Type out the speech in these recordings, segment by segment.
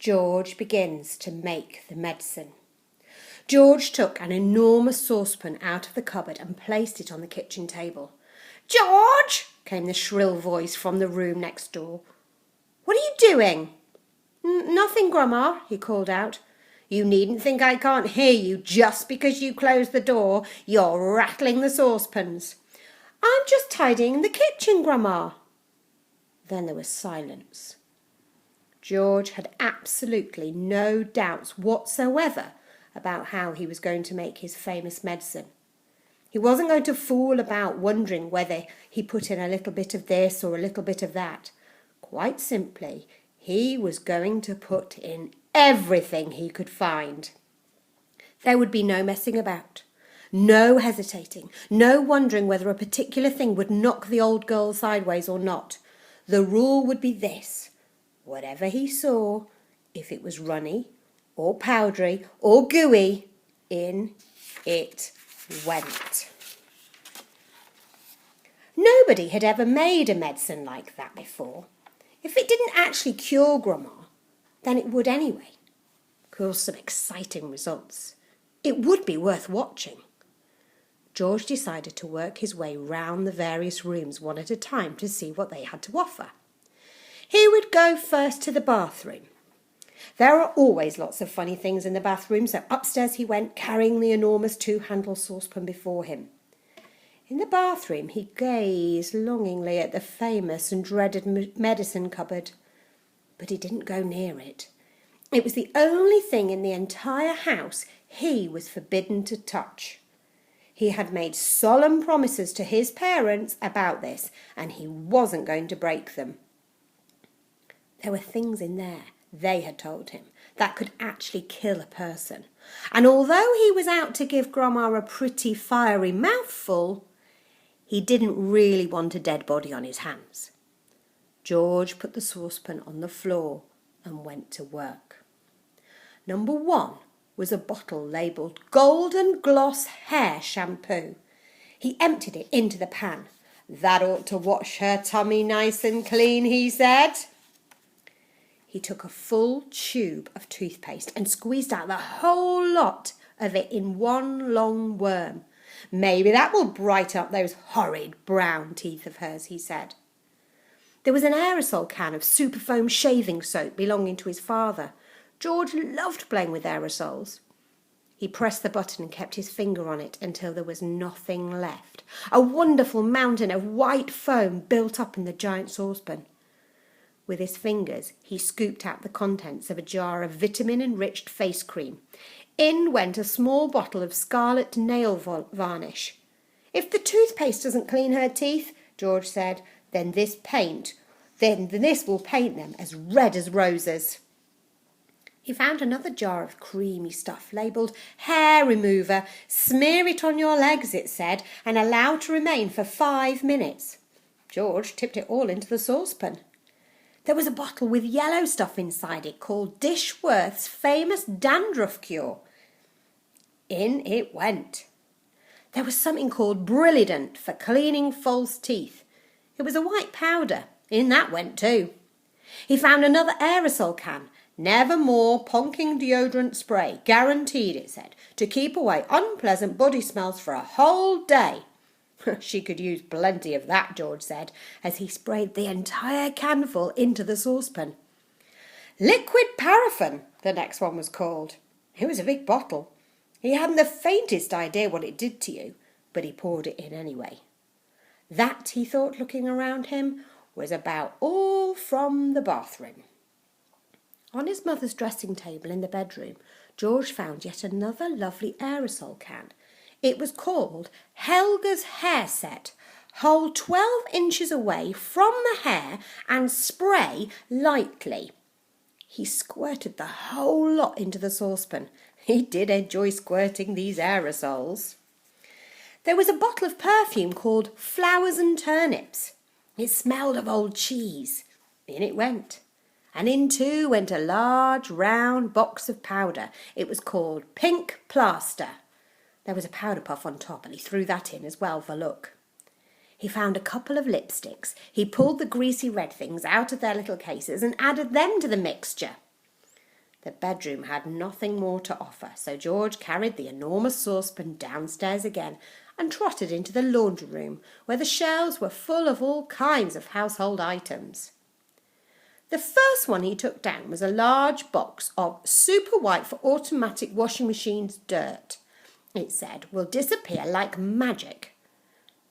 George begins to make the medicine. George took an enormous saucepan out of the cupboard and placed it on the kitchen table. "George!" came the shrill voice from the room next door. "What are you doing?" "Nothing, Grandma," he called out. "You needn't think I can't hear you just because you closed the door. You're rattling the saucepans." "I'm just tidying the kitchen, Grandma." Then there was silence. George had absolutely no doubts whatsoever about how he was going to make his famous medicine. He wasn't going to fool about wondering whether he put in a little bit of this or a little bit of that. Quite simply, he was going to put in everything he could find. There would be no messing about, no hesitating, no wondering whether a particular thing would knock the old girl sideways or not. The rule would be this: whatever he saw, if it was runny or powdery or gooey, in it went. Nobody had ever made a medicine like that before. If it didn't actually cure Grandma, then it would anyway. Cause some exciting results. It would be worth watching. George decided to work his way round the various rooms one at a time to see what they had to offer. He would go first to the bathroom. There are always lots of funny things in the bathroom, so upstairs he went, carrying the enormous two-handled saucepan before him. In the bathroom he gazed longingly at the famous and dreaded medicine cupboard, but he didn't go near it. It was the only thing in the entire house he was forbidden to touch. He had made solemn promises to his parents about this, and he wasn't going to break them. There were things in there, they had told him, that could actually kill a person. And although he was out to give Grandma a pretty fiery mouthful, he didn't really want a dead body on his hands. George put the saucepan on the floor and went to work. Number 1 was a bottle labelled Golden Gloss Hair Shampoo. He emptied it into the pan. "That ought to wash her tummy nice and clean," he said. He took a full tube of toothpaste and squeezed out the whole lot of it in one long worm. "Maybe that will brighten up those horrid brown teeth of hers," he said. There was an aerosol can of superfoam shaving soap belonging to his father. George loved playing with aerosols. He pressed the button and kept his finger on it until there was nothing left. A wonderful mountain of white foam built up in the giant saucepan. With his fingers, he scooped out the contents of a jar of vitamin-enriched face cream. In went a small bottle of scarlet nail varnish. "If the toothpaste doesn't clean her teeth," George said, then this will paint them as red as roses." He found another jar of creamy stuff labelled hair remover. "Smear it on your legs," it said, "and allow to remain for 5 minutes." George tipped it all into the saucepan. There was a bottle with yellow stuff inside it called Dishworth's famous dandruff cure. In it went. There was something called Brilliant for cleaning false teeth. It was a white powder. In that went too. He found another aerosol can. "Nevermore ponking deodorant spray. Guaranteed," it said, "to keep away unpleasant body smells for a whole day." She could use plenty of that, George said, as he sprayed the entire canful into the saucepan. Liquid paraffin, the next one was called. It was a big bottle. He hadn't the faintest idea what it did to you, but he poured it in anyway. That, he thought, looking around him, was about all from the bathroom. On his mother's dressing table in the bedroom, George found yet another lovely aerosol can. It was called Helga's Hair Set. Hold 12 inches away from the hair and spray lightly. He squirted the whole lot into the saucepan. He did enjoy squirting these aerosols. There was a bottle of perfume called Flowers and Turnips. It smelled of old cheese. In it went. And in too went a large round box of powder. It was called Pink Plaster. There was a powder puff on top, and he threw that in as well for look. He found a couple of lipsticks. He pulled the greasy red things out of their little cases and added them to the mixture. The bedroom had nothing more to offer, so George carried the enormous saucepan downstairs again and trotted into the laundry room, where the shelves were full of all kinds of household items. The first one he took down was a large box of super white for automatic washing machines dirt. It said, "Will disappear like magic."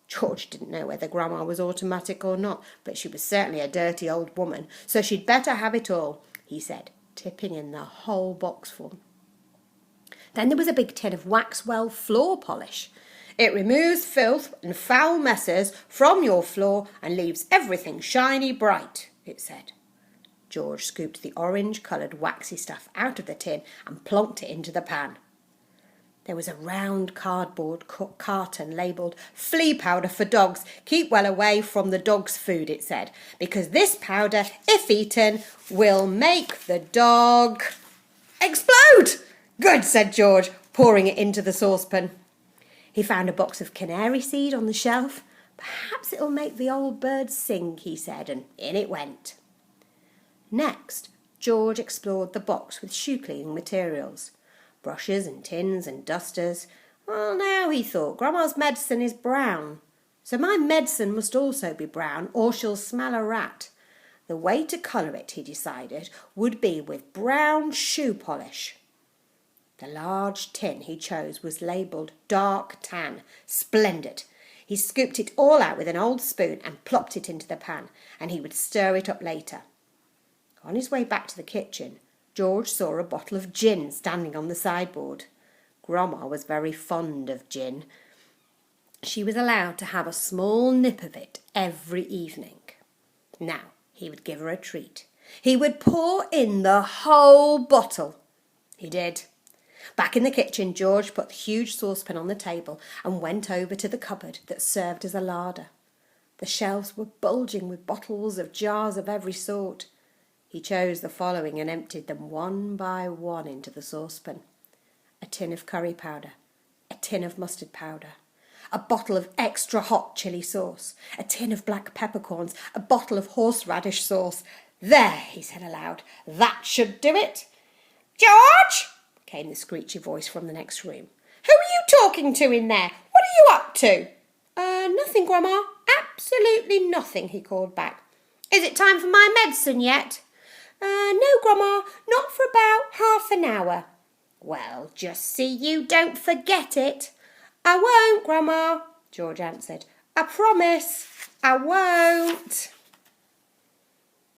George didn't know whether Grandma was automatic or not, but she was certainly a dirty old woman, so she'd better have it all, he said, tipping in the whole boxful. Then there was a big tin of Waxwell floor polish. "It removes filth and foul messes from your floor and leaves everything shiny bright," it said. George scooped the orange-coloured waxy stuff out of the tin and plonked it into the pan. There was a round cardboard carton labelled "Flea powder for dogs. Keep well away from the dog's food," it said, "because this powder, if eaten, will make the dog explode." "Good," said George, pouring it into the saucepan. He found a box of canary seed on the shelf. "Perhaps it'll make the old bird sing," he said, and in it went. Next, George explored the box with shoe cleaning materials. Brushes and tins and dusters. "Well, now," he thought, "Grandma's medicine is brown, so my medicine must also be brown, or she'll smell a rat." The way to colour it, he decided, would be with brown shoe polish. The large tin he chose was labelled "Dark Tan." Splendid! He scooped it all out with an old spoon and plopped it into the pan, and he would stir it up later. On his way back to the kitchen, George saw a bottle of gin standing on the sideboard. Grandma was very fond of gin. She was allowed to have a small nip of it every evening. Now he would give her a treat. He would pour in the whole bottle. He did. Back in the kitchen, George put the huge saucepan on the table and went over to the cupboard that served as a larder. The shelves were bulging with bottles of jars of every sort. He chose the following and emptied them one by one into the saucepan. A tin of curry powder, a tin of mustard powder, a bottle of extra hot chilli sauce, a tin of black peppercorns, a bottle of horseradish sauce. "There," he said aloud, "that should do it." "George!" came the screechy voice from the next room. "Who are you talking to in there? What are you up to?" Nothing, Grandma. Absolutely nothing," he called back. "Is it time for my medicine yet?" No, Grandma, not for about half an hour." "Well, just see you don't forget it." "I won't, Grandma," George answered. "I promise I won't."